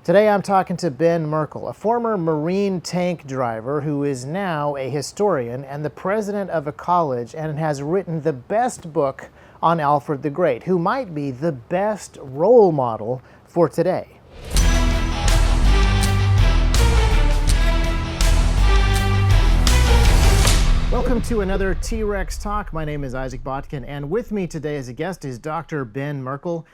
Today I'm talking to Ben Merkle, a former Marine tank driver who is now a historian and the president of a college and has written the best book on Alfred the Great, who might be the best role model for today. Welcome to another T-Rex Talk. My name is Isaac Botkin, and with me today as a guest is Dr. Ben Merkle,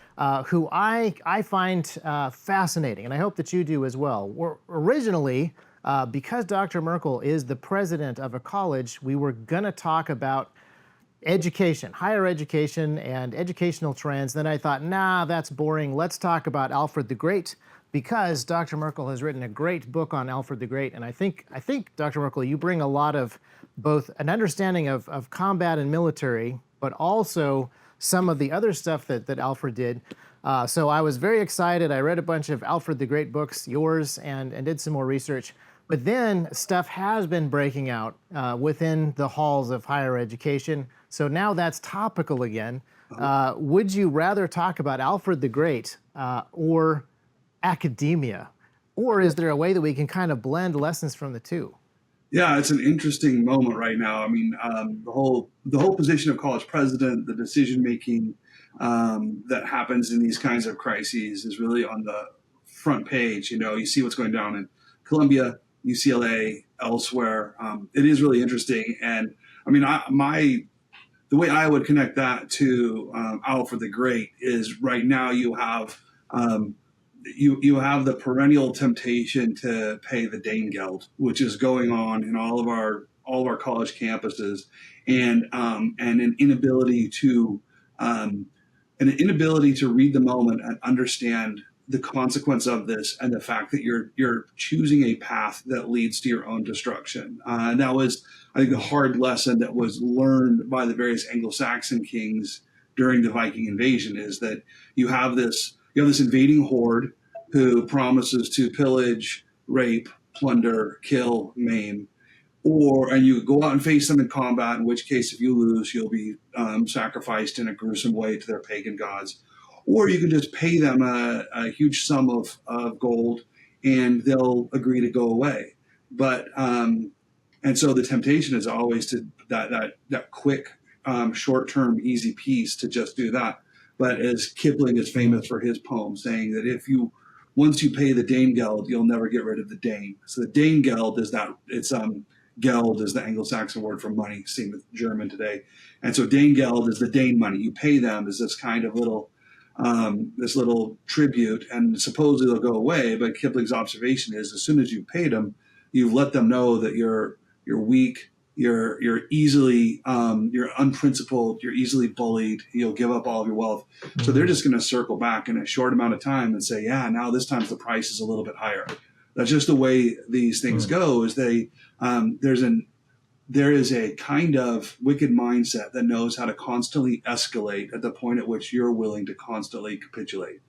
who I find fascinating, and I hope that you do as well. Originally, because Dr. Merkle is the president of a college, we were going to talk about education, higher education, and educational trends. Then I thought, nah, that's boring. Let's talk about Alfred the Great, because Dr. Merkle has written a great book on Alfred the Great, and I think Dr. Merkle, you bring a lot of both an understanding of combat and military, but also some of the other stuff that Alfred did. So I was very excited. I read a bunch of Alfred the Great books, yours, and did some more research. But then stuff has been breaking out within the halls of higher education. So now that's topical again. Would you rather talk about Alfred the Great or academia? Or is there a way that we can kind of blend lessons from the two? Yeah, it's an interesting moment right now. I mean, the whole position of college president, the decision making that happens in these kinds of crises is really on the front page. You know, you see what's going down in Columbia, UCLA, elsewhere. It is really interesting, and I mean, the way I would connect that to Alfred the Great is right now you have. You have the perennial temptation to pay the Danegeld, which is going on in all of our college campuses, and an inability to read the moment and understand the consequence of this, and the fact that you're choosing a path that leads to your own destruction. And that was, I think, a hard lesson that was learned by the various Anglo-Saxon kings during the Viking invasion, is that you have this invading horde who promises to pillage, rape, plunder, kill, maim, and you go out and face them in combat, in which case if you lose, you'll be sacrificed in a gruesome way to their pagan gods. Or you can just pay them a huge sum of gold and they'll agree to go away. But and so the temptation is always to that quick, short-term, easy piece to just do that. But as Kipling is famous for his poem saying that once you pay the Danegeld, you'll never get rid of the Dane. So the Danegeld is Geld is the Anglo-Saxon word for money, same with German today. And so Danegeld is the Dane money. You pay them as this kind of little tribute, and supposedly they'll go away. But Kipling's observation is, as soon as you've paid them, you've let them know that you're weak, you're easily you're unprincipled, you're easily bullied, you'll give up all of your wealth. Mm-hmm. So they're just going to circle back in a short amount of time and say, yeah, now this time the price is a little bit higher. That's just the way these things go. Is there is a kind of wicked mindset that knows how to constantly escalate at the point at which you're willing to constantly capitulate.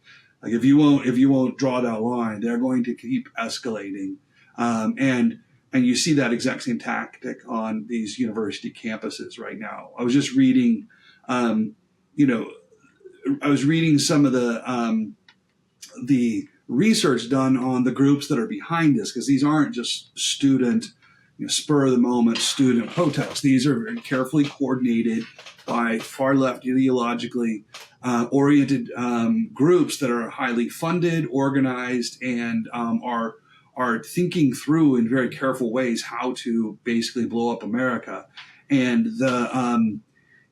Like if you won't draw that line, they're going to keep escalating, and you see that exact same tactic on these university campuses right now. I was just reading, some of the research done on the groups that are behind this, because these aren't just spur of the moment student protests. These are very carefully coordinated by far left ideologically oriented groups that are highly funded, organized, and are thinking through in very careful ways how to basically blow up America. And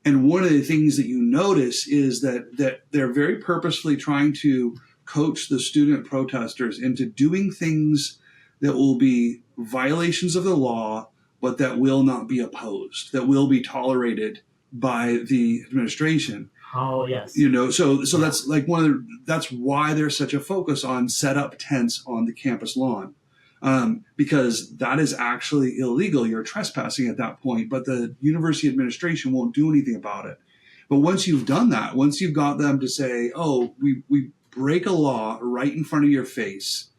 one of the things that you notice is that they're very purposefully trying to coach the student protesters into doing things that will be violations of the law, but that will not be opposed, that will be tolerated by the administration. Oh, yes. So that's like that's why there's such a focus on set up tents on the campus lawn. Because that is actually illegal. You're trespassing at that point, but the university administration won't do anything about it. But once you've done that, once you've got them to say, oh, we break a law right in front of your face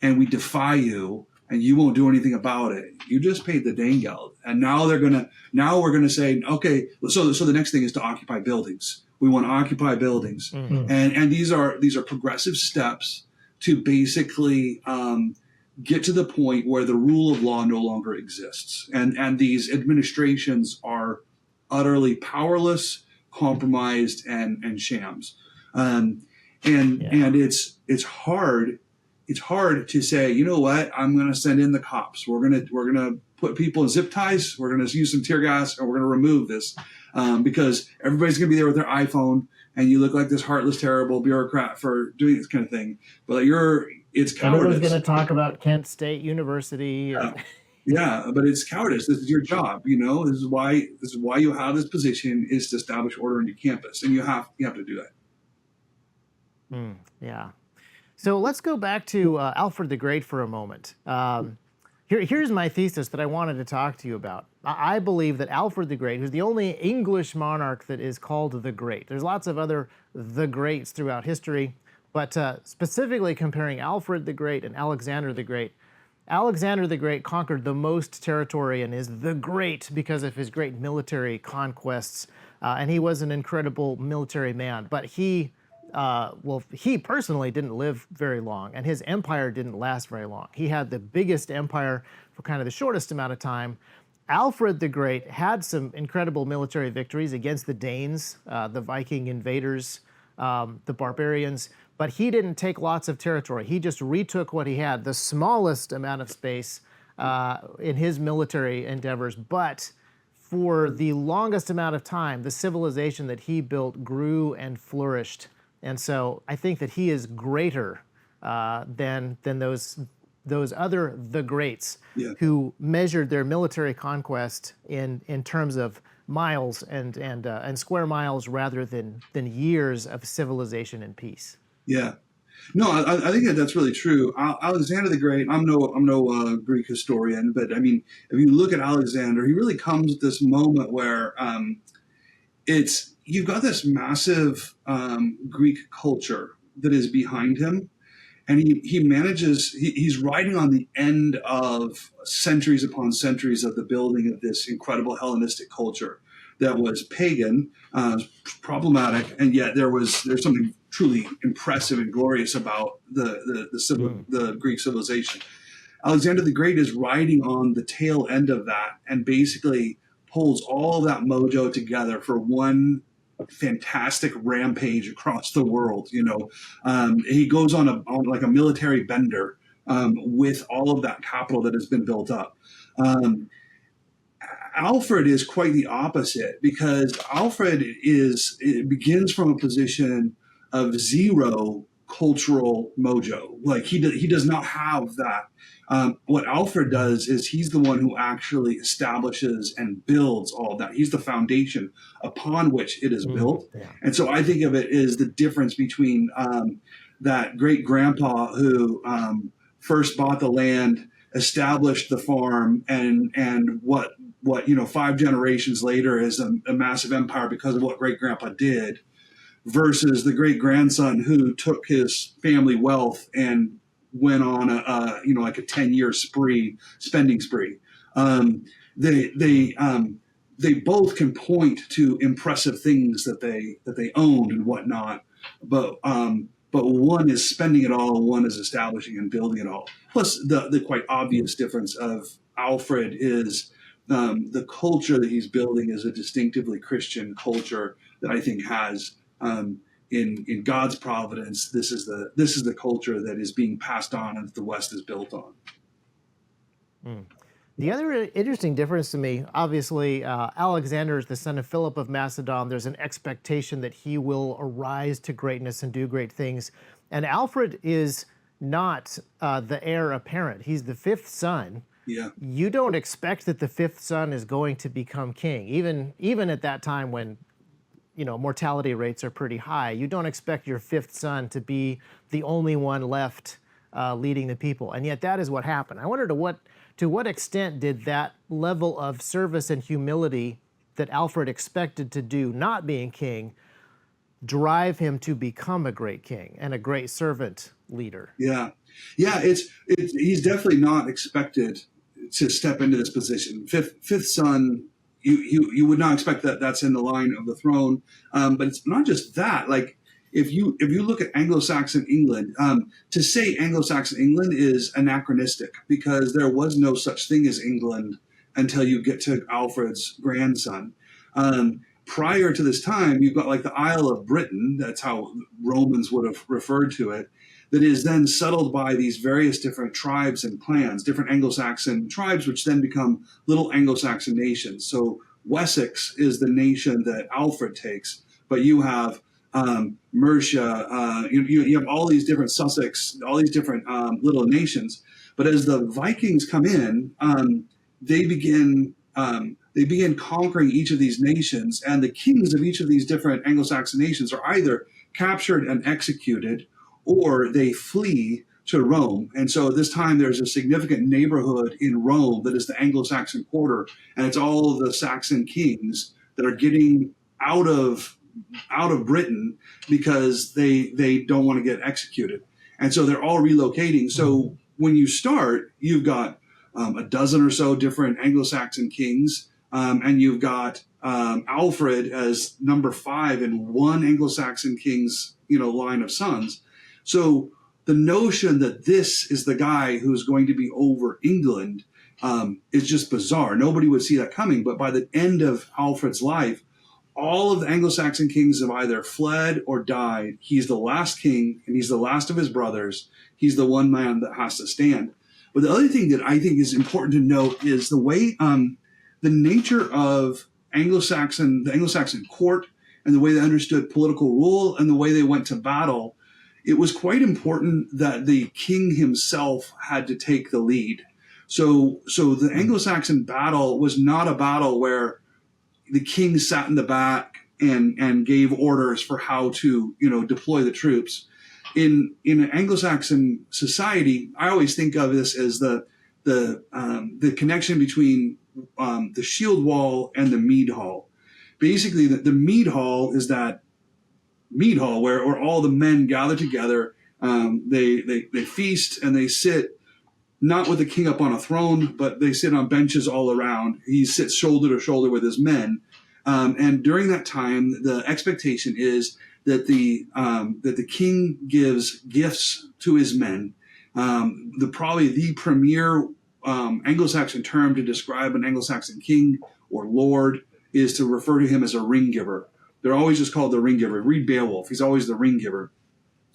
and we defy you and you won't do anything about it, you just paid the Danegeld. And now we're going to say, okay, so the next thing is to occupy buildings. We want to occupy buildings. Mm-hmm. And these are progressive steps to basically get to the point where the rule of law no longer exists, and these administrations are utterly powerless, compromised, and shams. Um, and it's hard. It's hard to say, you know what, I'm going to send in the cops. We're gonna put people in zip ties. We're going to use some tear gas, and we're going to remove this because everybody's going to be there with their iPhone, and you look like this heartless, terrible bureaucrat for doing this kind of thing. But it's cowardice. Everyone's going to talk about Kent State University. Yeah, but it's cowardice. This is your job. This is why you have this position, is to establish order on your campus, and you have to do that. Yeah. So let's go back to Alfred the Great for a moment. Here's my thesis that I wanted to talk to you about. I believe that Alfred the Great, who's the only English monarch that is called the Great. There's lots of other the Greats throughout history, but specifically comparing Alfred the Great and Alexander the Great. Alexander the Great conquered the most territory and is the Great because of his great military conquests, and he was an incredible military man. But he personally didn't live very long, and his empire didn't last very long. He had the biggest empire for kind of the shortest amount of time. Alfred the Great had some incredible military victories against the Danes, the Viking invaders, the barbarians, but he didn't take lots of territory. He just retook what he had, the smallest amount of space in his military endeavors, but for the longest amount of time, the civilization that he built grew and flourished. And so I think that he is greater than those other the greats who measured their military conquest in terms of miles and square miles rather than years of civilization and peace. Yeah. No, I think that's really true. Alexander the Great. I'm no Greek historian, but I mean, if you look at Alexander, he really comes at this moment where you've got this massive Greek culture that is behind him, and he manages. He's riding on the end of centuries upon centuries of the building of this incredible Hellenistic culture that was pagan, problematic, and yet there's something truly impressive and glorious about the Greek civilization. Alexander the Great is riding on the tail end of that, and basically pulls all of that mojo together for one fantastic rampage across the world. He goes on a military bender with all of that capital that has been built up. Alfred is quite the opposite, because Alfred begins from a position of zero cultural mojo. Like he does not have that. What Alfred does is he's the one who actually establishes and builds all of that. He's the foundation upon which it is built. Yeah. And so I think of it as the difference between that great grandpa who first bought the land, established the farm, and what 5 generations later is a massive empire because of what great grandpa did, versus the great grandson who took his family wealth and went on a 10-year spending spree. They both can point to impressive things that they owned and whatnot, but one is spending it all, one is establishing and building it all. Plus, the quite obvious difference of Alfred is the culture that he's building is a distinctively Christian culture that I think has. In God's providence, this is the culture that is being passed on and that the West is built on. The other interesting difference to me, obviously, Alexander is the son of Philip of Macedon. There's an expectation that he will arise to greatness and do great things. And Alfred is not the heir apparent. He's the fifth son. Yeah. You don't expect that the fifth son is going to become king, even at that time when mortality rates are pretty high. You don't expect your fifth son to be the only one left leading the people. And yet that is what happened. I wonder to what extent did that level of service and humility that Alfred expected to do, not being king, drive him to become a great king and a great servant leader? Yeah. He's definitely not expected to step into this position. Fifth son, you would not expect that that's in the line of the throne. But it's not just that. Like, if you look at Anglo-Saxon England, to say Anglo-Saxon England is anachronistic because there was no such thing as England until you get to Alfred's grandson. Prior to this time, you've got like the Isle of Britain. That's how Romans would have referred to it. That is then settled by these various different tribes and clans, different Anglo-Saxon tribes, which then become little Anglo-Saxon nations. So Wessex is the nation that Alfred takes, but you have Mercia, you have all these different Sussex, all these different little nations. But as the Vikings come in, they begin conquering each of these nations, and the kings of each of these different Anglo-Saxon nations are either captured and executed, or they flee to Rome. And so at this time, there's a significant neighborhood in Rome that is the Anglo-Saxon quarter, and it's all of the Saxon kings that are getting out of Britain because they don't want to get executed. And so they're all relocating. So when you start, you've got a dozen or so different Anglo-Saxon kings, and you've got Alfred as number 5 in one Anglo-Saxon king's line of sons. So the notion that this is the guy who's going to be over England is just bizarre. Nobody would see that coming. But by the end of Alfred's life, all of the Anglo-Saxon kings have either fled or died. He's the last king, and he's the last of his brothers. He's the one man that has to stand. But the other thing that I think is important to note is the way the nature of the Anglo-Saxon court, and the way they understood political rule and the way they went to battle. It was quite important that the king himself had to take the lead. So the Anglo-Saxon battle was not a battle where the king sat in the back and gave orders for how to deploy the troops. In an Anglo-Saxon society, I always think of this as the connection between the shield wall and the mead hall. Basically, the mead hall is that mead hall where all the men gather together. They feast and they sit not with the king up on a throne, but they sit on benches all around. He sits shoulder to shoulder with his men. And during that time, the expectation is that the king gives gifts to his men. Probably the premier Anglo-Saxon term to describe an Anglo-Saxon king or lord is to refer to him as a ring giver. They're always just called the ring giver. Read Beowulf. He's always the ring giver.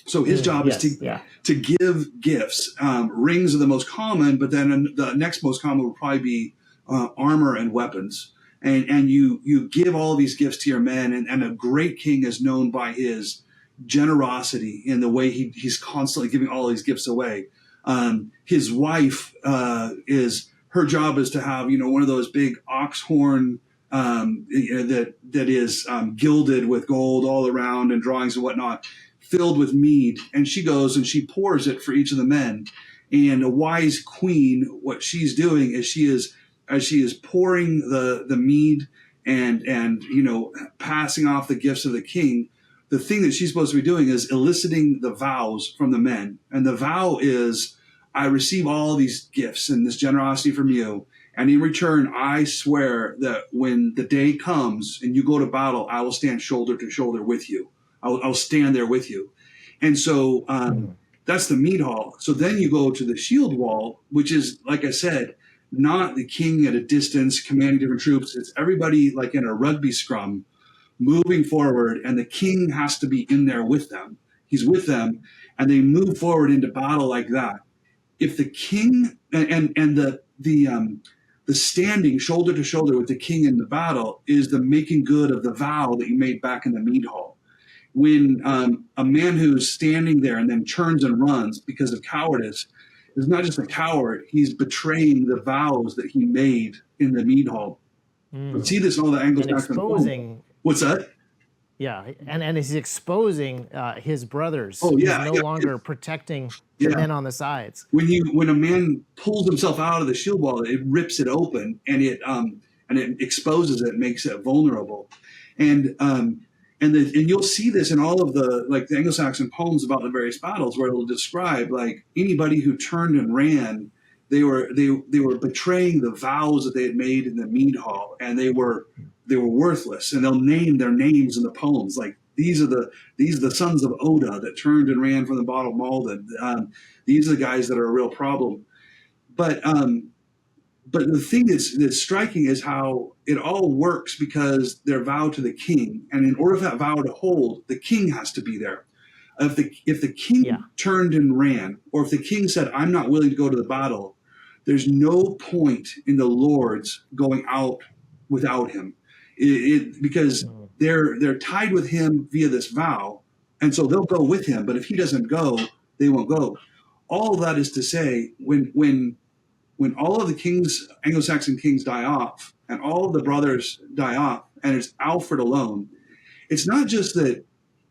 So his job is to give gifts. Rings are the most common, but then the next most common would probably be armor and weapons. And you give all of these gifts to your men, and a great king is known by his generosity in the way he's constantly giving all these gifts away. His wife her job is to have one of those big ox horn that is gilded with gold all around and drawings and whatnot, filled with mead, and she goes and she pours it for each of the men. And a wise queen, what she's doing is as she is pouring the mead and passing off the gifts of the king, the thing that she's supposed to be doing is eliciting the vows from the men. And the vow is, I receive all these gifts and this generosity from you, and in return, I swear that when the day comes and you go to battle, I will stand shoulder to shoulder with you. I'll stand there with you. And so that's the mead hall. So then you go to the shield wall, which is, like I said, not the king at a distance commanding different troops. It's everybody like in a rugby scrum moving forward, and the king has to be in there with them. He's with them, and they move forward into battle like that. If the king and the standing shoulder to shoulder with the king in the battle is the making good of the vow that you made back in the mead hall. When a man who's standing there and then turns and runs because of cowardice is not just a coward, he's betraying the vows that he made in the mead hall. We see this in all the Anglo-Saxon. Exposing. What's that? Yeah, and he's exposing his brothers. Oh, yeah, he's no longer protecting the men on the sides. When a man pulls himself out of the shield wall, it rips it open and it exposes it, makes it vulnerable, and you'll see this in all of the Anglo-Saxon poems about the various battles, where it'll describe like anybody who turned and ran, they were betraying the vows that they had made in the mead hall, and they were worthless, and they'll name their names in the poems, like these are the sons of Oda that turned and ran from the bottle Malden. These are the guys that are a real problem. But but the thing that's striking is how it all works because they're vowed to the king, and in order for that vow to hold, the king has to be there. If the king turned and ran, or if the king said, "I'm not willing to go to the battle," there's no point in the lords going out without him, because they're tied with him via this vow, and so they'll go with him. But if he doesn't go, they won't go. All of that is to say, when all of the kings, Anglo-Saxon kings, die off, and all of the brothers die off, and it's Alfred alone, it's not just that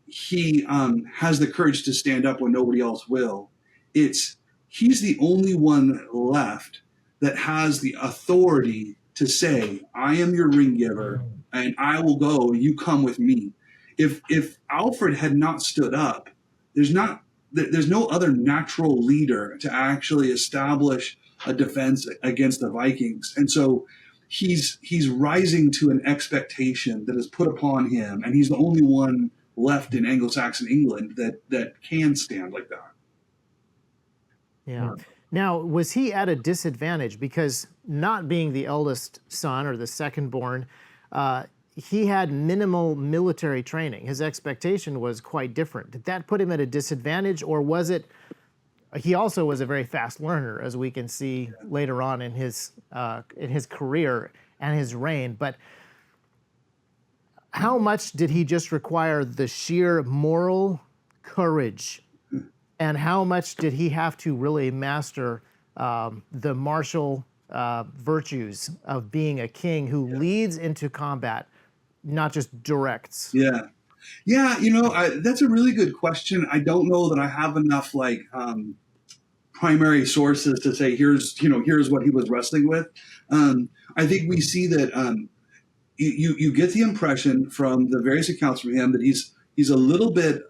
he has the courage to stand up when nobody else will. He's the only one left that has the authority to say, "I am your ring giver, and I will go. You come with me." If Alfred had not stood up, there's no other natural leader to actually establish a defense against the Vikings. And so he's rising to an expectation that is put upon him, and he's the only one left in Anglo-Saxon England that can stand like that. Yeah. Now, was he at a disadvantage because not being the eldest son or the second born, he had minimal military training? His expectation was quite different. Did that put him at a disadvantage, or was it? He also was a very fast learner, as we can see later on in his career and his reign. But how much did he just require the sheer moral courage, and how much did he have to really master the martial virtues of being a king who leads into combat, not just directs? Yeah. That's a really good question. I don't know that I have enough primary sources to say here's what he was wrestling with. I think we see that you get the impression from the various accounts from him that he's a little bit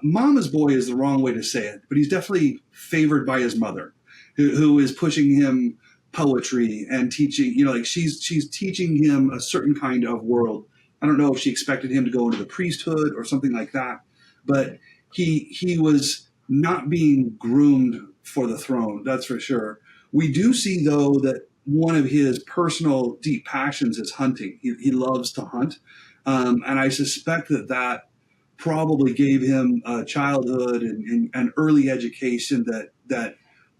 mama's boy is the wrong way to say it, but he's definitely favored by his mother, who is pushing him poetry and teaching. She's teaching him a certain kind of world. I don't know if she expected him to go into the priesthood or something like that, but he was not being groomed for the throne, that's for sure. We do see, though, that one of his personal deep passions is hunting. He loves to hunt, and I suspect that probably gave him a childhood and early education that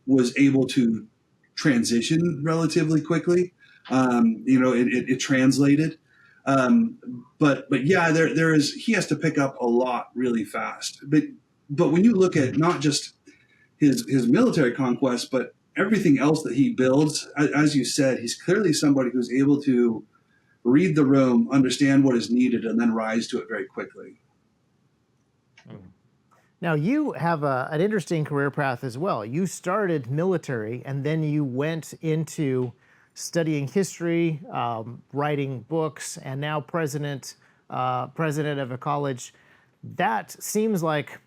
was able to transition relatively quickly. It translated. But yeah, there is, he has to pick up a lot really fast. But when you look at not just his military conquest, but everything else that he builds, as you said, he's clearly somebody who's able to read the room, understand what is needed, and then rise to it very quickly. Now, you have an interesting career path as well. You started military, and then you went into studying history, writing books, and now president of a college. That seems like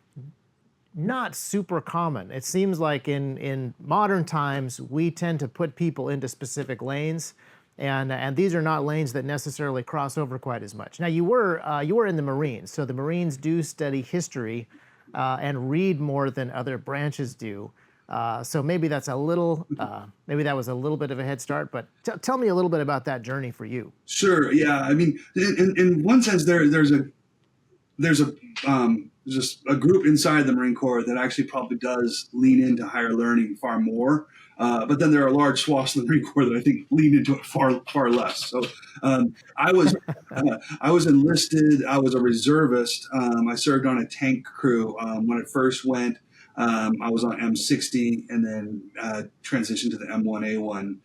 not super common. It seems like in modern times, we tend to put people into specific lanes, and these are not lanes that necessarily cross over quite as much. Now, you were in the Marines, so the Marines do study history and read more than other branches do. So maybe that's maybe that was a little bit of a head start, but tell me a little bit about that journey for you. Sure. Yeah. I mean, in one sense, there's just a group inside the Marine Corps that actually probably does lean into higher learning far more. But then there are large swaths of the Marine Corps that I think lean into it far less. So I was enlisted. I was a reservist. I served on a tank crew when I first went. I was on M60 and then transitioned to the M1A1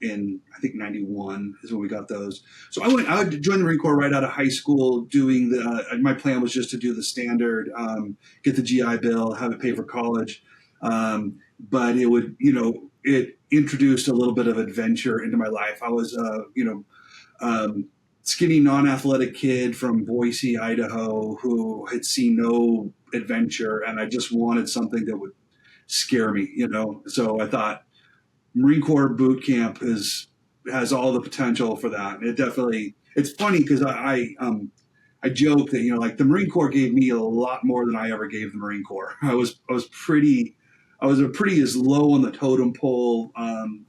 in, I think, 91 is when we got those. So I joined the Marine Corps right out of high school doing my plan was just to do the standard, get the GI Bill, have it pay for college. But it introduced a little bit of adventure into my life. I was, skinny, non-athletic kid from Boise, Idaho, who had seen no adventure, and I just wanted something that would scare me, So I thought Marine Corps boot camp has all the potential for that. It's funny because I joke that, like the Marine Corps gave me a lot more than I ever gave the Marine Corps. I was a pretty as low on the totem pole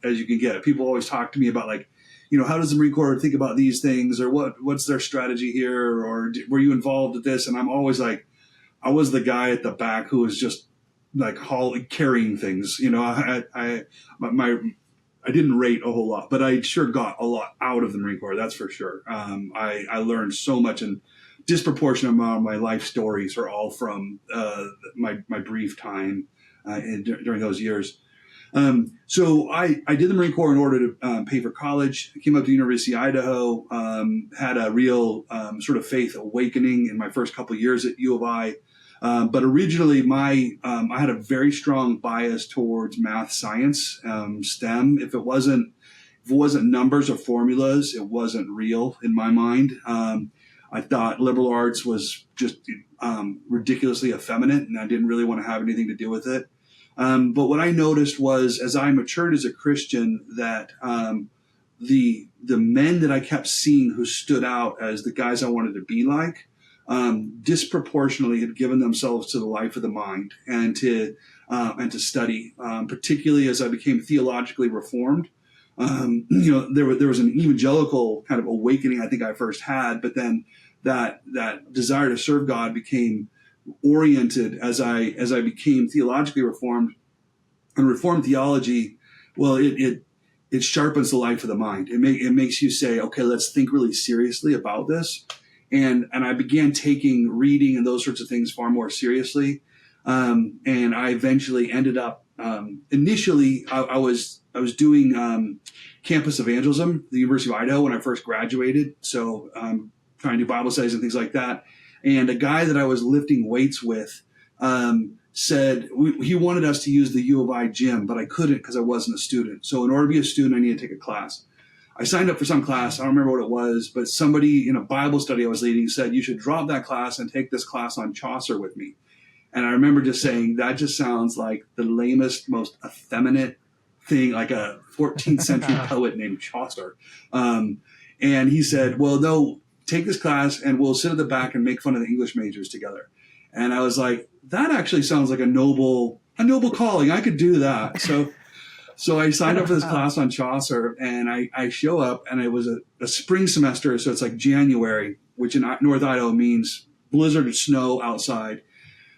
as you can get. People always talk to me about like, how does the Marine Corps think about these things, or what's their strategy here, or were you involved with this? And I'm always like, I was the guy at the back who was just like carrying things. I didn't rate a whole lot, but I sure got a lot out of the Marine Corps. That's for sure. I learned so much, and disproportionate amount of my life stories are all from my brief time during those years. So I did the Marine Corps in order to pay for college. I came up to University of Idaho, had a real sort of faith awakening in my first couple of years at U of I. But originally, I had a very strong bias towards math, science, STEM. If it wasn't numbers or formulas, it wasn't real in my mind. I thought liberal arts was just ridiculously effeminate, and I didn't really want to have anything to do with it. But what I noticed was, as I matured as a Christian, that the men that I kept seeing who stood out as the guys I wanted to be like, disproportionately had given themselves to the life of the mind and to study, particularly as I became theologically reformed. There was an evangelical kind of awakening I think I first had, but then that desire to serve God became oriented as I became theologically reformed. And Reformed theology, well, it sharpens the life of the mind. It makes you say, okay, let's think really seriously about this. And I began taking reading and those sorts of things far more seriously. And I eventually ended up, initially I was doing campus evangelism at the University of Idaho when I first graduated. So trying to do Bible studies and things like that. And a guy that I was lifting weights with said he wanted us to use the U of I gym, but I couldn't because I wasn't a student. So in order to be a student, I needed to take a class. I signed up for some class. I don't remember what it was, but somebody in a Bible study I was leading said, you should drop that class and take this class on Chaucer with me. And I remember just saying, that just sounds like the lamest, most effeminate thing, like a 14th century poet named Chaucer. And he said, well, no, take this class and we'll sit at the back and make fun of the English majors together. And I was like, that actually sounds like a noble calling. I could do that. So I signed up for this class on Chaucer, and I show up, and it was a spring semester, so it's like January, which in North Idaho means blizzard of snow outside.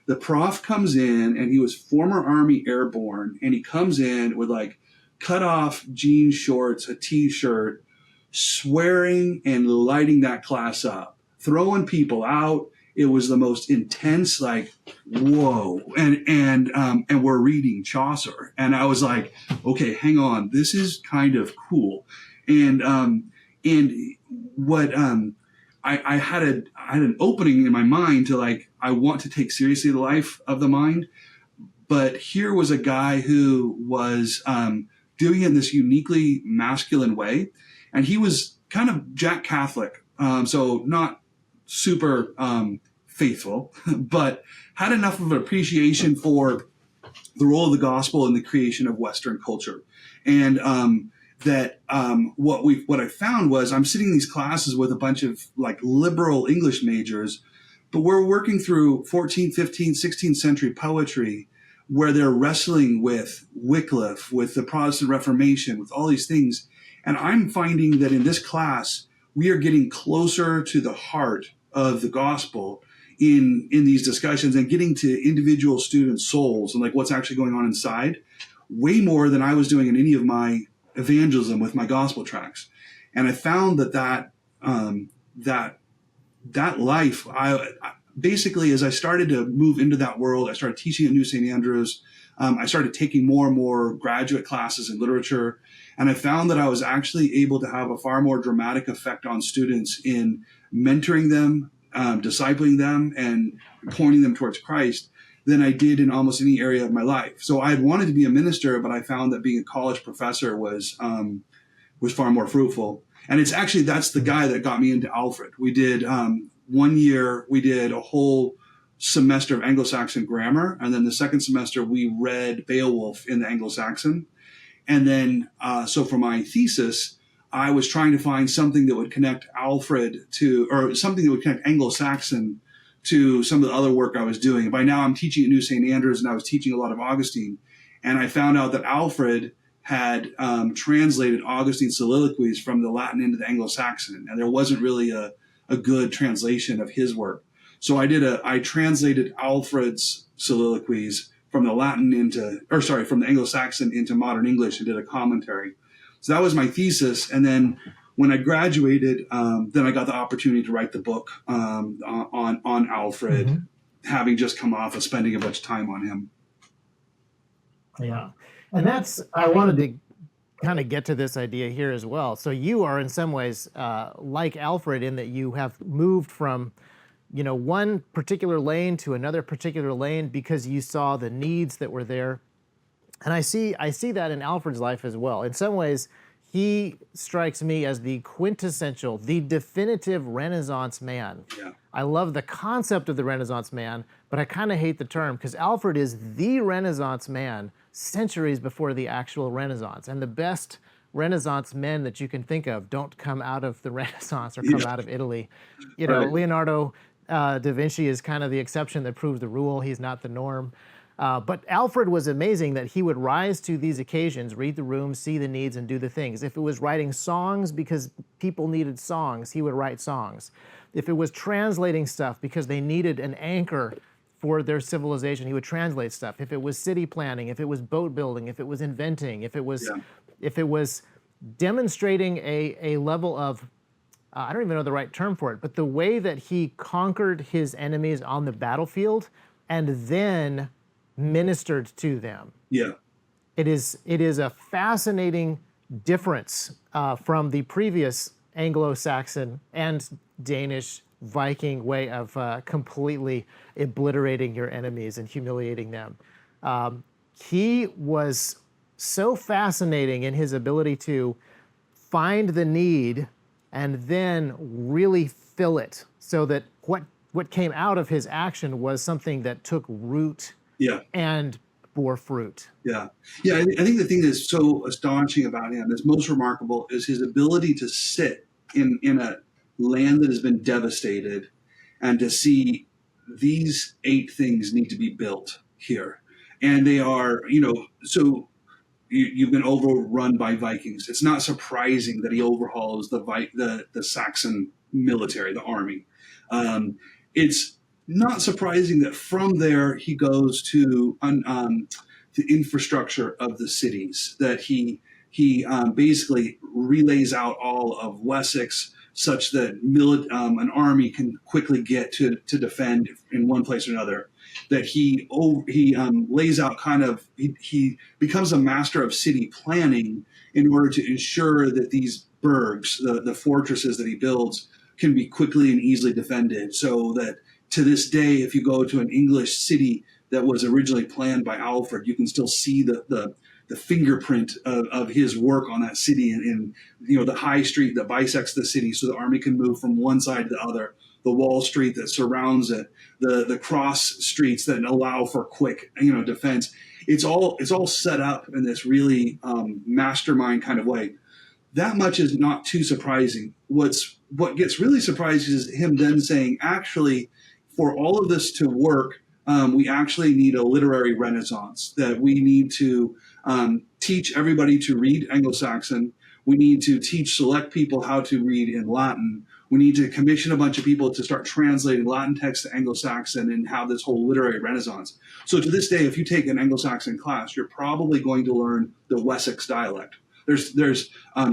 The prof comes in, and he was former Army airborne, and he comes in with like cut off jean shorts, a t-shirt, swearing and lighting that class up, throwing people out. It was the most intense, like, whoa. And we're reading Chaucer. And I was like, okay, hang on. This is kind of cool. And what, I had an opening in my mind to like, I want to take seriously the life of the mind. But here was a guy who was, doing it in this uniquely masculine way. And he was kind of Jack Catholic. So not super faithful, but had enough of an appreciation for the role of the gospel in the creation of Western culture. And what I found was I'm sitting in these classes with a bunch of like liberal English majors, but we're working through 14th, 15th, 16th century poetry where they're wrestling with Wycliffe, with the Protestant Reformation, with all these things. And I'm finding that in this class, we are getting closer to the heart of the gospel in these discussions and getting to individual students' souls and like what's actually going on inside way more than I was doing in any of my evangelism with my gospel tracts. And I found that life, I basically, as I started to move into that world, I started teaching at New St. Andrews. I started taking more and more graduate classes in literature. And I found that I was actually able to have a far more dramatic effect on students in mentoring them, discipling them, and pointing them towards Christ than I did in almost any area of my life. So I had wanted to be a minister, but I found that being a college professor was far more fruitful. And it's actually, that's the guy that got me into Alfred. We did 1 year, we did a whole semester of Anglo-Saxon grammar. And then the second semester, we read Beowulf in the Anglo-Saxon. And then, so for my thesis, I was trying to find something that would connect Alfred to, or something that would connect Anglo-Saxon to some of the other work I was doing. By now I'm teaching at New St. Andrews, and I was teaching a lot of Augustine. And I found out that Alfred had translated Augustine's soliloquies from the Latin into the Anglo-Saxon, and there wasn't really a good translation of his work. So I translated Alfred's soliloquies from the from the Anglo-Saxon into modern English and did a commentary. So that was my thesis. And then when I graduated, then I got the opportunity to write the book on Alfred, mm-hmm. having just come off of spending a bunch of time on him. Yeah. And I wanted to kind of get to this idea here as well. So you are in some ways like Alfred in that you have moved from, one particular lane to another particular lane because you saw the needs that were there. And I see that in Alfred's life as well. In some ways, he strikes me as the quintessential, the definitive Renaissance man. Yeah. I love the concept of the Renaissance man, but I kind of hate the term because Alfred is the Renaissance man centuries before the actual Renaissance. And the best Renaissance men that you can think of don't come out of the Renaissance or come out of Italy. Right. Leonardo da Vinci is kind of the exception that proves the rule. He's not the norm. But Alfred was amazing that he would rise to these occasions, read the room, see the needs, and do the things. If it was writing songs because people needed songs, he would write songs. If it was translating stuff because they needed an anchor for their civilization, he would translate stuff. If it was city planning, if it was boat building, if it was inventing, if it was demonstrating a level of, I don't even know the right term for it, but the way that he conquered his enemies on the battlefield and then ministered to them. Yeah. It is a fascinating difference from the previous Anglo-Saxon and Danish Viking way of completely obliterating your enemies and humiliating them. He was so fascinating in his ability to find the need and then really fill it so that what came out of his action was something that took root and bore fruit. Yeah. I think the thing that's so astonishing about him, that's most remarkable, is his ability to sit in a land that has been devastated and to see these 8 things need to be built here. And they are, so you've been overrun by Vikings. It's not surprising that he overhauls the Saxon military, the army. It's not surprising that from there he goes to the infrastructure of the cities, that he basically relays out all of Wessex such that an army can quickly get to defend in one place or another. That he lays out he becomes a master of city planning in order to ensure that these burgs, the fortresses that he builds, can be quickly and easily defended, so that to this day, if you go to an English city that was originally planned by Alfred, you can still see the fingerprint of his work on that city, and the high street that bisects the city so the army can move from one side to the other, the wall street that surrounds it, the cross streets that allow for quick defense. It's all set up in this really mastermind kind of way. That much is not too surprising. What gets really surprising is him then saying, actually, for all of this to work, we actually need a literary renaissance, that we need to teach everybody to read Anglo-Saxon. We need to teach select people how to read in Latin. We need to commission a bunch of people to start translating Latin text to Anglo-Saxon and have this whole literary renaissance. So to this day, if you take an Anglo-Saxon class, you're probably going to learn the Wessex dialect. There's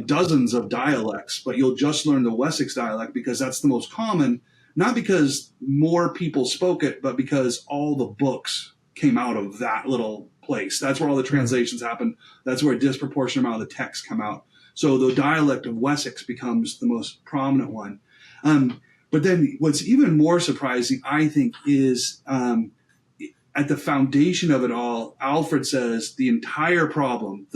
dozens of dialects, but you'll just learn the Wessex dialect because that's the most common, not because more people spoke it, but because all the books came out of that little place. That's where all the translations happen. That's where a disproportionate amount of the texts come out. So the dialect of Wessex becomes the most prominent one. But then what's even more surprising, I think, is at the foundation of it all, Alfred says the entire problem,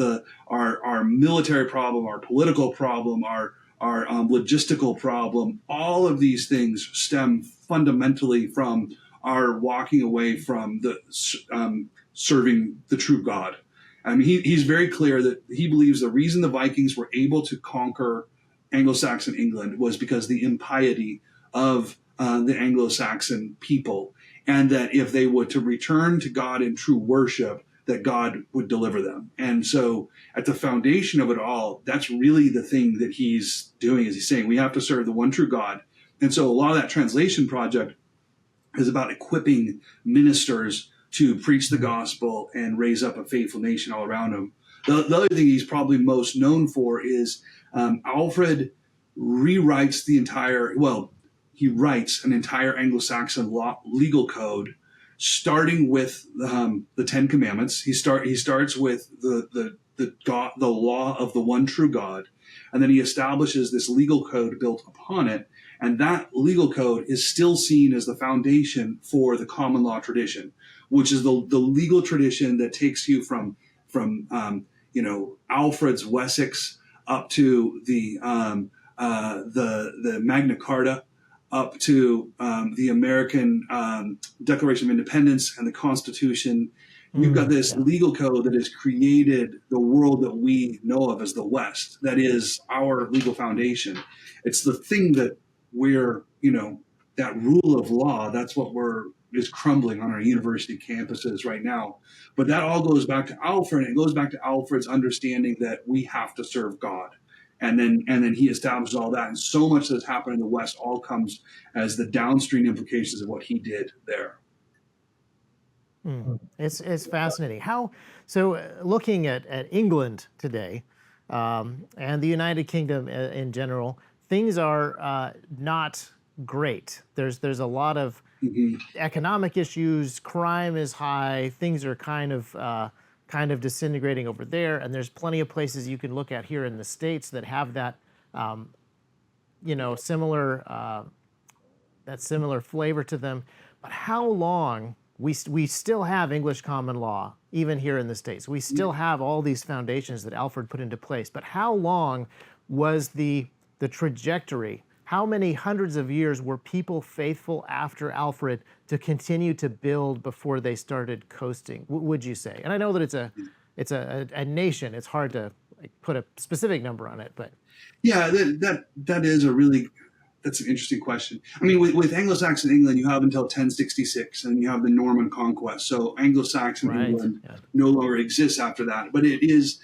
our military problem, our political problem, our logistical problem, all of these things stem fundamentally from our walking away from the serving the true God. I mean, he's very clear that he believes the reason the Vikings were able to conquer Anglo-Saxon England was because the impiety of the Anglo-Saxon people, and that if they were to return to God in true worship, that God would deliver them. And so at the foundation of it all, that's really the thing that he's doing, is he's saying we have to serve the one true God. And so a lot of that translation project is about equipping ministers to preach the gospel and raise up a faithful nation all around him. The other thing he's probably most known for is Alfred rewrites he writes an entire Anglo-Saxon legal code, starting with the Ten Commandments. He starts with the law of the one true God, and then he establishes this legal code built upon it. And that legal code is still seen as the foundation for the common law tradition, which is the legal tradition that takes you from Alfred's Wessex up to the Magna Carta, up to the American Declaration of Independence and the Constitution. You've got this legal code that has created the world that we know of as the West. That is our legal foundation. It's the thing that that rule of law, that's what is crumbling on our university campuses right now. But that all goes back to Alfred, and it goes back to Alfred's understanding that we have to serve God. And then he establishes all that. And so much that's happened in the West all comes as the downstream implications of what he did there. It's fascinating. Looking at England today and the United Kingdom in general, things are not great. There's a lot of economic issues. Crime is high. Things are kind of disintegrating over there. And there's plenty of places you can look at here in the States that have that, similar flavor to them. But how long we still have English common law, even here in the States. We still have all these foundations that Alfred put into place. But how long was the trajectory? How many hundreds of years were people faithful after Alfred to continue to build before they started coasting, would you say? And I know that it's a nation. It's hard to put a specific number on it, but. Yeah, that's an interesting question. I mean, with Anglo-Saxon England, you have until 1066, and you have the Norman conquest. So Anglo-Saxon England no longer exists after that. But it is,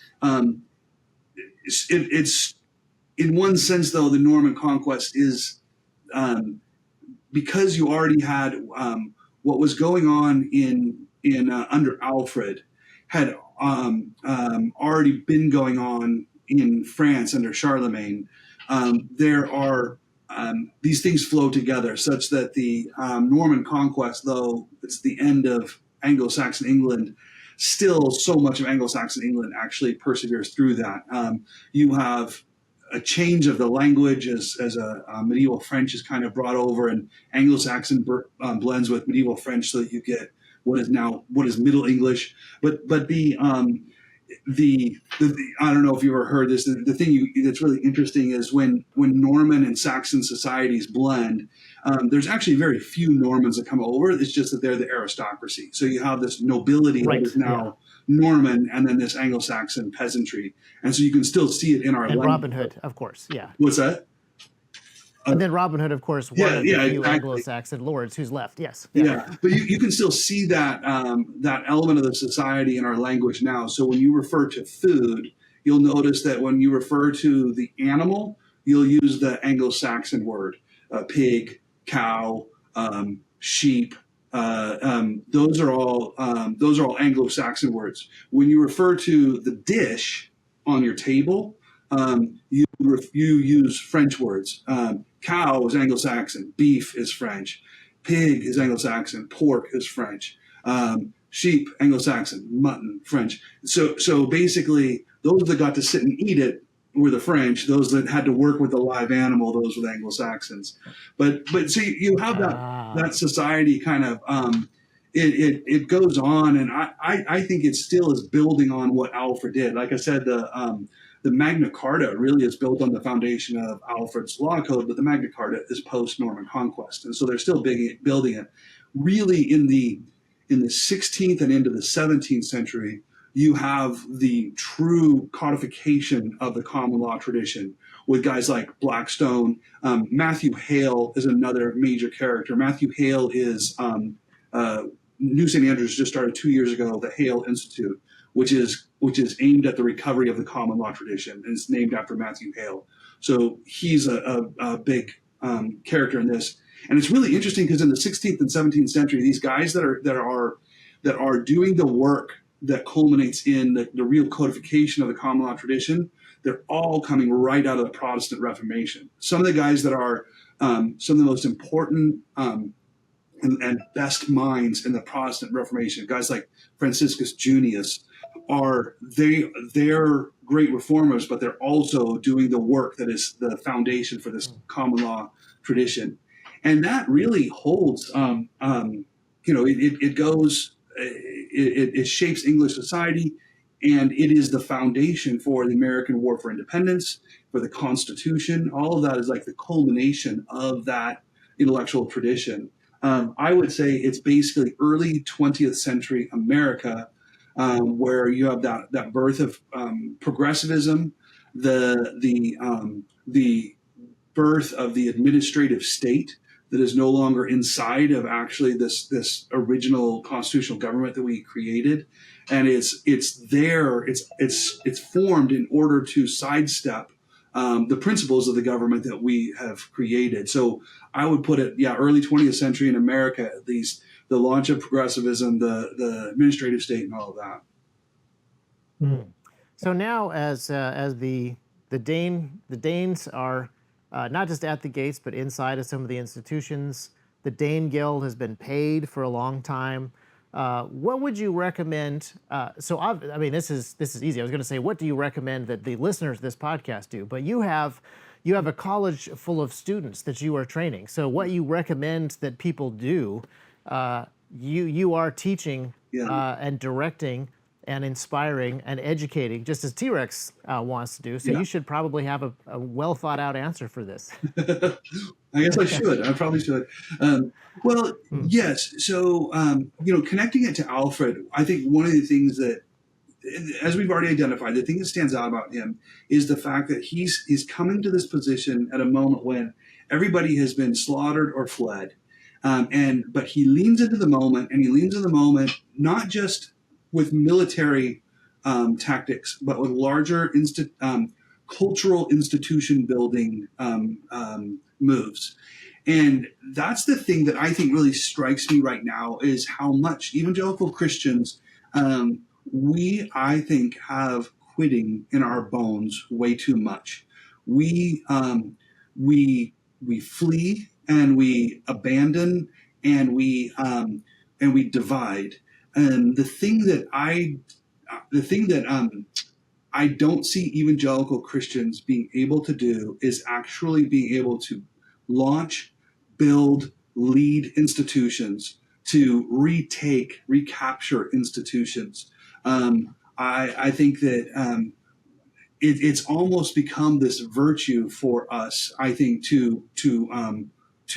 it's in one sense, though, the Norman conquest is because you already had what was going on in under Alfred had already been going on in France under Charlemagne. There are these things flow together such that the Norman conquest, though it's the end of Anglo-Saxon England, still so much of Anglo-Saxon England actually perseveres through that. You have a change of the language as medieval French is kind of brought over, and Anglo-Saxon blends with medieval French, so that you get what is Middle English. But the I don't know if you ever heard this. The thing that's really interesting is when Norman and Saxon societies blend, there's actually very few Normans that come over. It's just that they're the aristocracy. So you have this nobility that is now Norman, and then this Anglo-Saxon peasantry. And so you can still see it in our language. Robin Hood, of course, yeah. What's that? And then Robin Hood, of course, one of the few Anglo-Saxon lords who's left. Yes. Yeah. But you can still see that that element of the society in our language now. So when you refer to food, you'll notice that when you refer to the animal, you'll use the Anglo-Saxon word, pig, cow, sheep. Those are all Anglo-Saxon words. When you refer to the dish on your table, you use French words. Cow is Anglo-Saxon, beef is French, pig is Anglo-Saxon, pork is French, sheep Anglo-Saxon, mutton French. So basically, those that got to sit and eat it were the French. Those that had to work with the live animal, those were the Anglo-Saxons. But so you have that society kind of. It goes on, and I think it still is building on what Alfred did. Like I said, the Magna Carta really is built on the foundation of Alfred's law code, but the Magna Carta is post-Norman conquest, and so they're still building it. Really, in the 16th and into the 17th century, you have the true codification of the common law tradition with guys like Blackstone. Matthew Hale is another major character. Matthew Hale is New St. Andrews just started 2 years ago, the Hale Institute, which is aimed at the recovery of the common law tradition, and it's named after Matthew Hale. So he's a big character in this, and it's really interesting because in the 16th and 17th century, these guys that are doing the work that culminates in the real codification of the common law tradition, they're all coming right out of the Protestant Reformation. Some of the guys that are some of the most important and best minds in the Protestant Reformation, guys like Franciscus Junius, they're great reformers, but they're also doing the work that is the foundation for this common law tradition, and that really holds. It goes. It shapes English society, and it is the foundation for the American War for Independence, for the Constitution. All of that is like the culmination of that intellectual tradition. I would say it's basically early 20th century America, where you have that birth of progressivism, the birth of the administrative state that is no longer inside of actually this original constitutional government that we created, and it's formed in order to sidestep the principles of the government that we have created. So I would put it, early 20th century in America, at least, the launch of progressivism, the administrative state, and all of that. So now, as the Danes are not just at the gates, but inside of some of the institutions, the Dane Guild has been paid for a long time. What would you recommend? This is easy. I was going to say, what do you recommend that the listeners of this podcast do? But you have a college full of students that you are training. So what you recommend that people do, you are teaching and directing and inspiring and educating, just as T-Rex wants to do. So you should probably have a well thought out answer for this. I guess I should. I probably should. Yes. So, connecting it to Alfred, I think one of the things that, as we've already identified, the thing that stands out about him is the fact that he's coming to this position at a moment when everybody has been slaughtered or fled. But he leans into the moment, and he leans into the moment not just with military tactics, but with larger cultural institution building moves. And that's the thing that I think really strikes me right now, is how much evangelical Christians, I think, have quitting in our bones way too much. We flee, and we abandon, and we divide. And the thing that I don't see evangelical Christians being able to do is actually being able to launch, build, lead institutions, to recapture institutions. I think that it's almost become this virtue for us, I think, to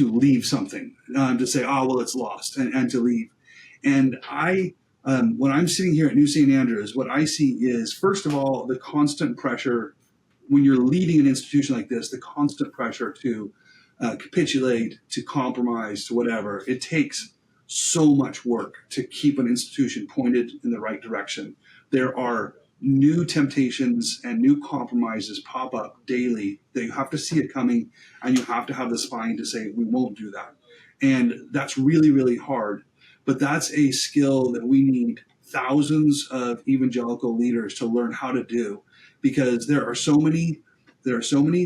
leave something, to say, oh, well, it's lost, and to leave. And when I'm sitting here at New St. Andrews, what I see is, first of all, the constant pressure when you're leading an institution like this, the constant pressure to capitulate, to compromise, to whatever. It takes so much work to keep an institution pointed in the right direction. There are new temptations and new compromises pop up daily that you have to see it coming, and you have to have the spine to say, we won't do that. And that's really, really hard. But that's a skill that we need thousands of evangelical leaders to learn how to do, because there are so many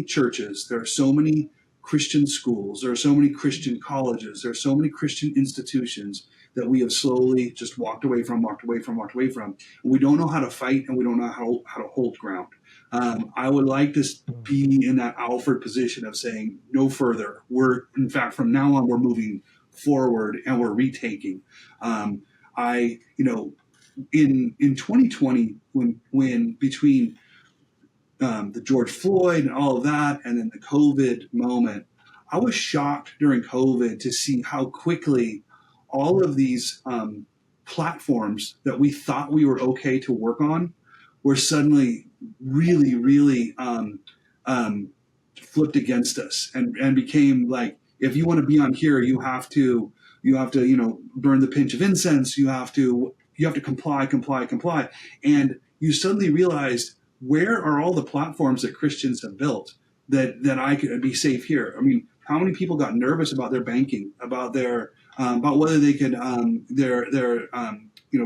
churches, there are so many Christian schools, there are so many Christian colleges, there are so many Christian institutions that we have slowly just walked away from. We don't know how to fight, and we don't know how to hold ground. I would like to be in that Alfred position of saying, no further. In fact, from now on, we're moving forward, and we're retaking. In 2020, when between the George Floyd and all of that, and then the COVID moment, I was shocked during COVID to see how quickly all of these platforms that we thought we were okay to work on were suddenly really, really flipped against us and became like, if you want to be on here, you have to, burn the pinch of incense. You have to comply. And you suddenly realized, where are all the platforms that Christians have built that I could be safe here? I mean, how many people got nervous about their banking, about their about whether they could their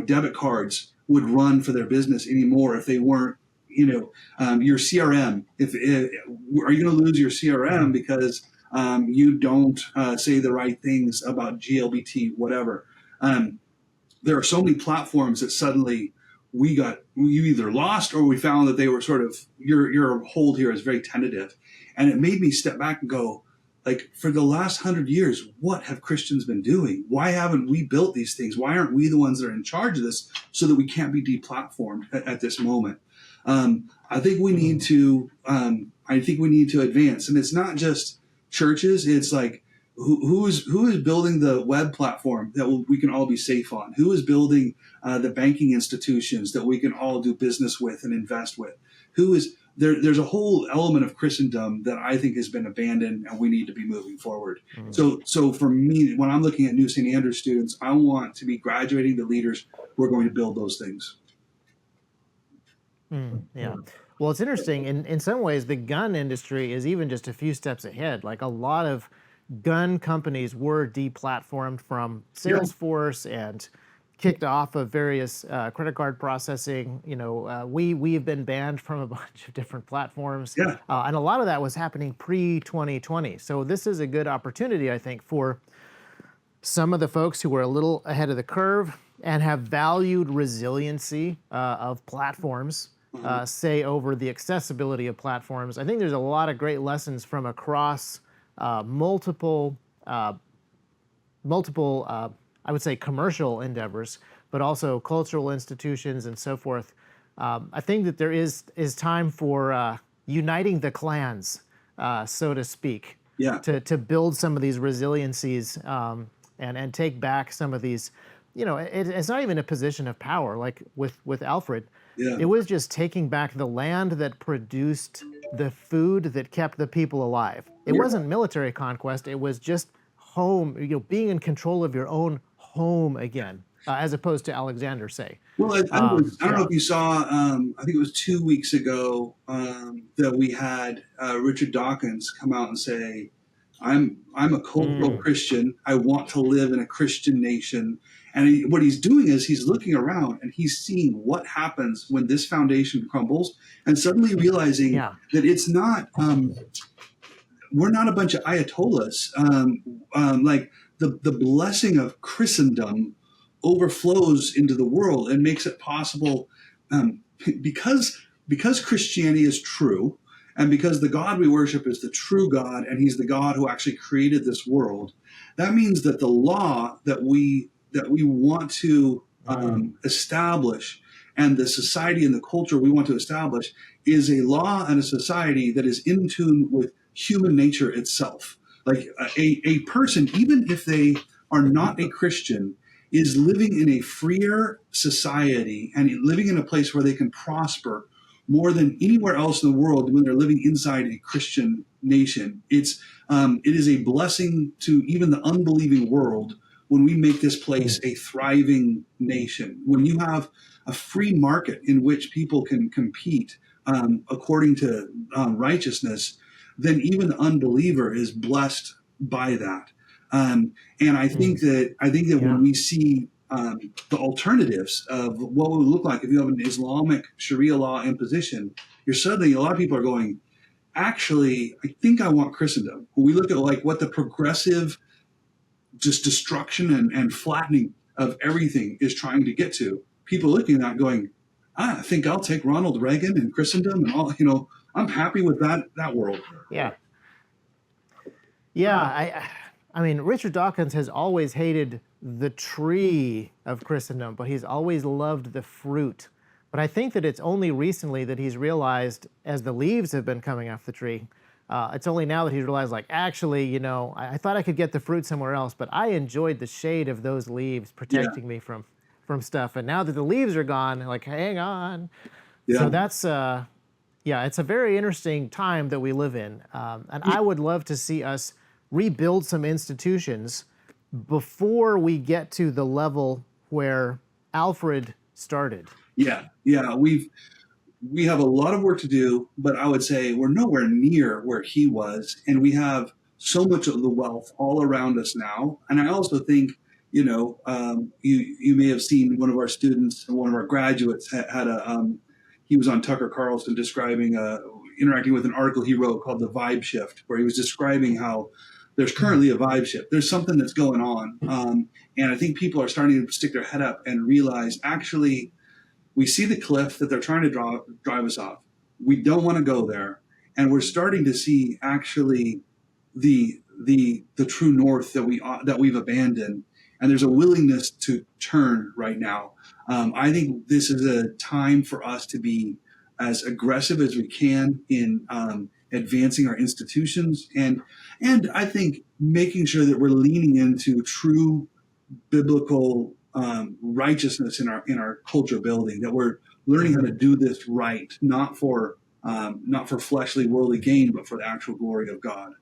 debit cards would run for their business anymore if they weren't, your CRM. If are you going to lose your CRM because you don't say the right things about GLBT, whatever? There are so many platforms that suddenly you either lost, or we found that they were sort of, your hold here is very tentative. And it made me step back and go, like, for the last 100 years, what have Christians been doing? Why haven't we built these things? Why aren't we the ones that are in charge of this, so that we can't be deplatformed at this moment? I think we need to advance, and it's not just churches. It's like, who is building the web platform that we can all be safe on? Who is building the banking institutions that we can all do business with and invest with? Who is there? There's a whole element of Christendom that I think has been abandoned, and we need to be moving forward. Mm. So for me, when I'm looking at new St. Andrews students, I want to be graduating the leaders who are going to build those things. Yeah. Well, it's interesting. In some ways, the gun industry is even just a few steps ahead. Like, a lot of gun companies were deplatformed from Salesforce and kicked off of various credit card processing. We have been banned from a bunch of different platforms. Yeah. And a lot of that was happening pre-2020. So this is a good opportunity, I think, for some of the folks who were a little ahead of the curve and have valued resiliency of platforms, say, over the accessibility of platforms. I think there's a lot of great lessons from across multiple, I would say, commercial endeavors, but also cultural institutions and so forth. I think that there is time for uniting the clans, so to speak, to build some of these resiliencies and take back some of these. It's not even a position of power, like with Alfred. Yeah. It was just taking back the land that produced the food that kept the people alive. It wasn't military conquest. It was just home, being in control of your own home again, as opposed to Alexander, say. Well, I don't know if you saw, I think it was 2 weeks ago, that we had Richard Dawkins come out and say, I'm a cultural Christian. I want to live in a Christian nation. And what he's doing is he's looking around and he's seeing what happens when this foundation crumbles, and suddenly realizing that it's not, we're not a bunch of ayatollahs. Like the blessing of Christendom overflows into the world and makes it possible, because Christianity is true, and because the God we worship is the true God, and he's the God who actually created this world. That means that the law that we want to establish, and the society and the culture we want to establish, is a law and a society that is in tune with human nature itself. Like a person, even if they are not a Christian, is living in a freer society and living in a place where they can prosper more than anywhere else in the world when they're living inside a Christian nation. It is a blessing to even the unbelieving world when we make this place a thriving nation. When you have a free market in which people can compete according to righteousness, then even the unbeliever is blessed by that. And I think that when we see the alternatives of what would look like if you have an Islamic Sharia law imposition, a lot of people are going, actually, I think I want Christendom. When we look at like what the progressive just destruction and flattening of everything is trying to get to, people looking at that going, I think I'll take Ronald Reagan and Christendom and all, I'm happy with that world. Yeah. I mean, Richard Dawkins has always hated the tree of Christendom, but he's always loved the fruit. But I think that it's only recently that he's realized, as the leaves have been coming off the tree, it's only now that he's realized, like, actually, I thought I could get the fruit somewhere else, but I enjoyed the shade of those leaves protecting me from from stuff. And now that the leaves are gone, like, hang on. Yeah. So that's, yeah, it's a very interesting time that we live in. And I would love to see us rebuild some institutions before we get to the level where Alfred started. Yeah. We have a lot of work to do, but I would say we're nowhere near where he was, and we have so much of the wealth all around us now. And I also think, you may have seen one of our students, one of our graduates had he was on Tucker Carlson describing interacting with an article he wrote called The Vibe Shift, where he was describing how there's currently a vibe shift. There's something that's going on, and I think people are starting to stick their head up and realize, actually, we see the cliff that they're trying to drive us off. We don't want to go there, and we're starting to see actually the true north that we've abandoned. And there's a willingness to turn right now. I think this is a time for us to be as aggressive as we can in advancing our institutions, and I think making sure that we're leaning into true biblical righteousness in our culture building, that we're learning how to do this right, not for fleshly worldly gain, but for the actual glory of God.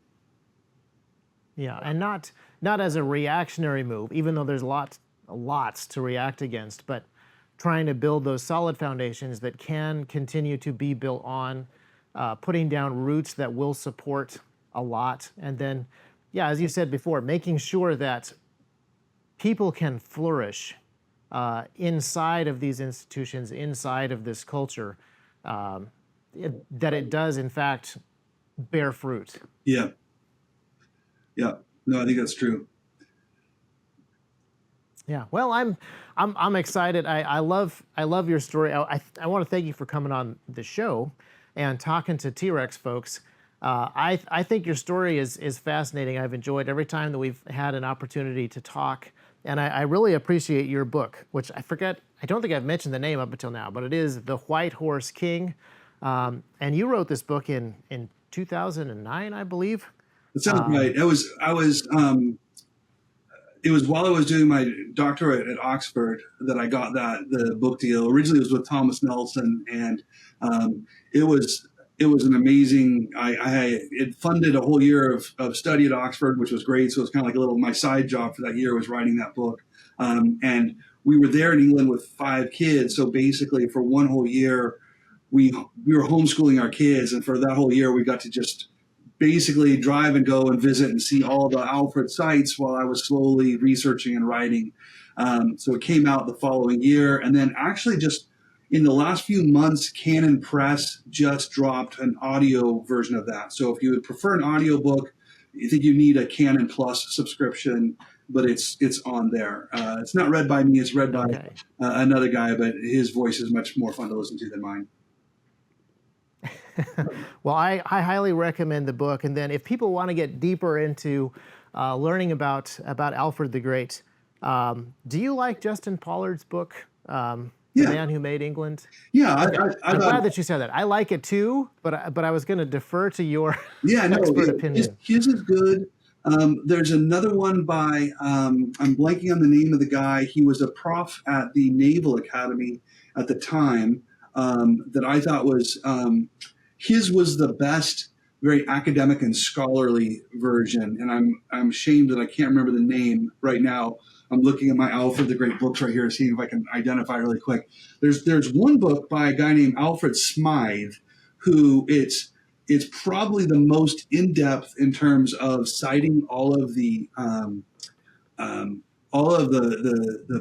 Yeah, and not as a reactionary move, even though there's lots to react against, but trying to build those solid foundations that can continue to be built on, putting down roots that will support a lot, and then, yeah, as you said before, making sure that people can flourish inside of these institutions, inside of this culture, that it does in fact bear fruit. Yeah. No, I think that's true. Yeah. Well, I'm excited. I love your story. I want to thank you for coming on the show and talking to T-Rex folks. I think your story is fascinating. I've enjoyed every time that we've had an opportunity to talk. And I really appreciate your book, which I don't think I've mentioned the name up until now, but it is The White Horse King. And you wrote this book in 2009, I believe. That sounds right. It was while I was doing my doctorate at Oxford that I got the book deal. Originally, it was with Thomas Nelson, and it was an amazing. It funded a whole year of study at Oxford, which was great. So it was kind of like my side job for that year was writing that book. And we were there in England with 5 kids. So basically, for one whole year, we were homeschooling our kids, and for that whole year, we got to just basically drive and go and visit and see all the Alfred sites while I was slowly researching and writing. So it came out the following year. And then actually just in the last few months, Canon Press just dropped an audio version of that. So if you would prefer an audio book, you think you need a Canon Plus subscription, but it's on there. It's not read by me. It's read by another guy, but his voice is much more fun to listen to than mine. Well, I highly recommend the book. And then if people want to get deeper into learning about Alfred the Great, do you like Justin Pollard's book, The Man Who Made England? Yeah. I'm glad that you said that. I like it too, but I was going to defer to your expert opinion. His is good. There's another one by, I'm blanking on the name of the guy. He was a prof at the Naval Academy at the time, that I thought was... his was the best, very academic and scholarly version, and I'm ashamed that I can't remember the name right now. I'm looking at my Alfred the Great books right here, seeing if I can identify really quick. There's one book by a guy named Alfred Smythe, who it's probably the most in depth in terms of citing all of the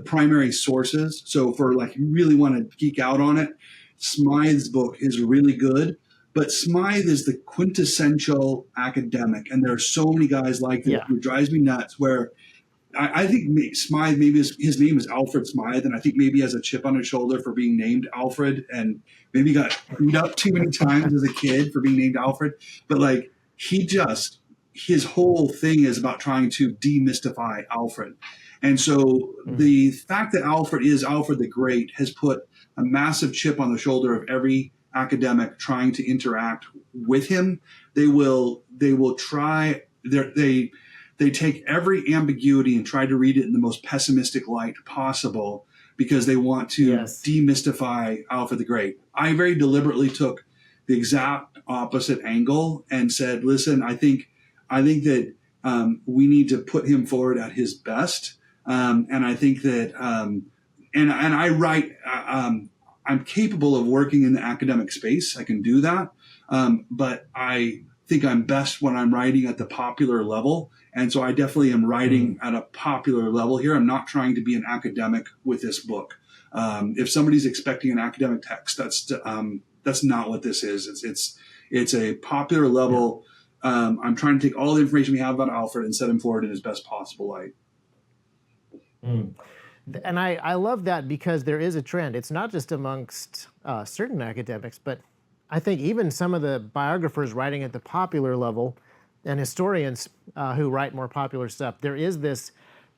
primary sources. So for you really want to geek out on it, Smythe's book is really good. But Smythe is the quintessential academic, and there are so many guys like this. It drives me nuts. Where I think Smythe, maybe his name is Alfred Smythe, and I think maybe he has a chip on his shoulder for being named Alfred, and maybe got beat up too many times as a kid for being named Alfred. But his whole thing is about trying to demystify Alfred. And so the fact that Alfred is Alfred the Great has put a massive chip on the shoulder of every academic trying to interact with him. They will try, they take every ambiguity and try to read it in the most pessimistic light possible, because they want to demystify Alfred the Great. I very deliberately took the exact opposite angle and said, listen, I think that we need to put him forward at his best. And I think that, and I write, I'm capable of working in the academic space. I can do that. But I think I'm best when I'm writing at the popular level. And so I definitely am writing at a popular level here. I'm not trying to be an academic with this book. If somebody's expecting an academic text, that's not what this is. It's a popular level. I'm trying to take all the information we have about Alfred and set him forward in his best possible light. And I love that, because there is a trend. It's not just amongst certain academics, but I think even some of the biographers writing at the popular level and historians who write more popular stuff, there is this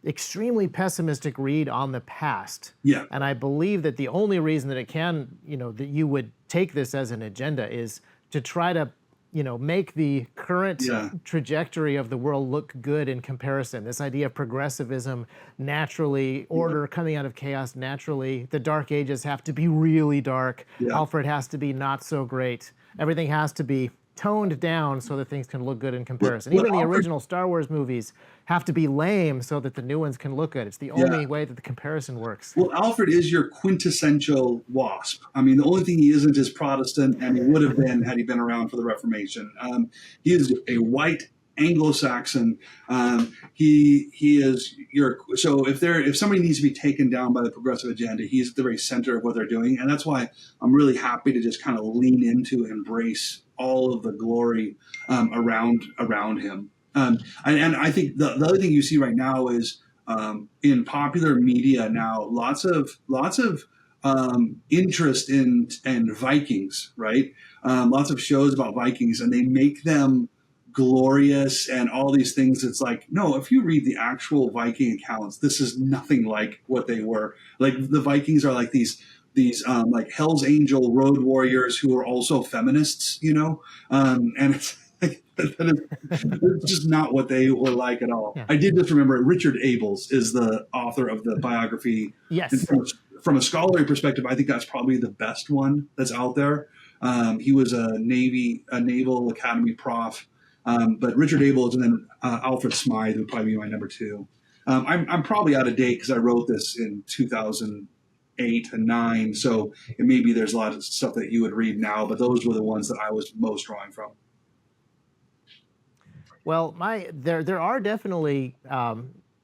extremely pessimistic read on the past. Yeah. And I believe that the only reason that it can, that you would take this as an agenda is to try to, make the current trajectory of the world look good in comparison. This idea of progressivism, naturally, order coming out of chaos naturally. The Dark Ages have to be really dark. Alfred has to be not so great. Everything has to be toned down so that things can look good in comparison. Even the original Star Wars movies have to be lame so that the new ones can look good. It's the only way that the comparison works. Well, Alfred is your quintessential WASP. I mean, the only thing he isn't is Protestant, and he would have been had he been around for the Reformation. He is a white Anglo-Saxon. He is your. So if somebody needs to be taken down by the progressive agenda, he's at the very center of what they're doing, and that's why I'm really happy to just kind of lean into, embrace all of the glory around him. And I think the other thing you see right now is in popular media now, lots of interest in Vikings, right? Lots of shows about Vikings, and they make them glorious and all these things. It's like, no, if you read the actual Viking accounts, this is nothing like what they were. Like, the Vikings are like these like Hell's Angel road warriors who are also feminists, and it's like, it's just not what they were like at all. I did just remember Richard Abels is the author of the biography. Yes. And from a scholarly perspective, I think that's probably the best one that's out there. He was a Naval Academy prof. But Richard Abels and then Alfred Smythe would probably be my number two. I'm probably out of date because I wrote this in 2008 and 9, so maybe there's a lot of stuff that you would read now, but those were the ones that I was most drawing from. Well, there are definitely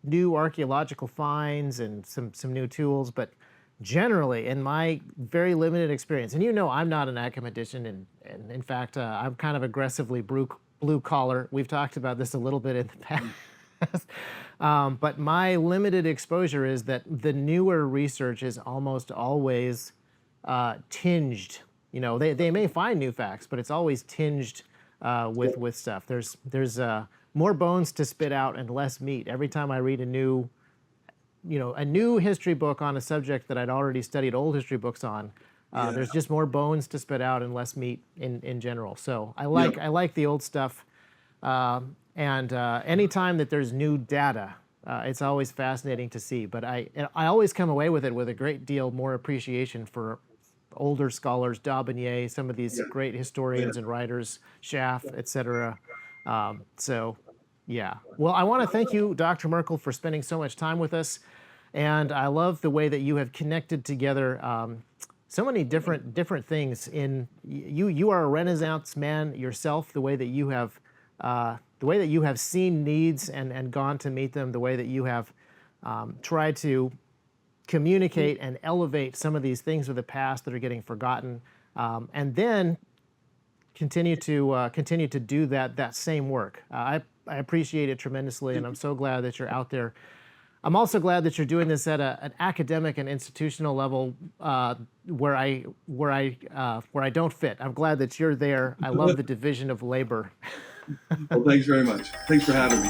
new archaeological finds and some new tools, but generally, in my very limited experience, and I'm not an academician, and in fact, I'm kind of aggressively blue collar. We've talked about this a little bit in the past. But my limited exposure is that the newer research is almost always tinged. They may find new facts, but it's always tinged with stuff. There's more bones to spit out and less meat. Every time I read a new history book on a subject that I'd already studied old history books on, there's just more bones to spit out and less meat in general. So I like the old stuff. And anytime that there's new data, it's always fascinating to see. But I always come away with it with a great deal more appreciation for older scholars, Daubigny, some of these great historians and writers, Schaff, etc. Well, I want to thank you, Dr. Merkle, for spending so much time with us. And I love the way that you have connected together so many different things. You are a Renaissance man yourself. The way that you have seen needs and gone to meet them. The way that you have tried to communicate and elevate some of these things of the past that are getting forgotten, and then continue to do that same work. I appreciate it tremendously, and I'm so glad that you're out there. I'm also glad that you're doing this at an academic and institutional level where I don't fit. I'm glad that you're there. I love the division of labor. Well, thanks very much. Thanks for having me.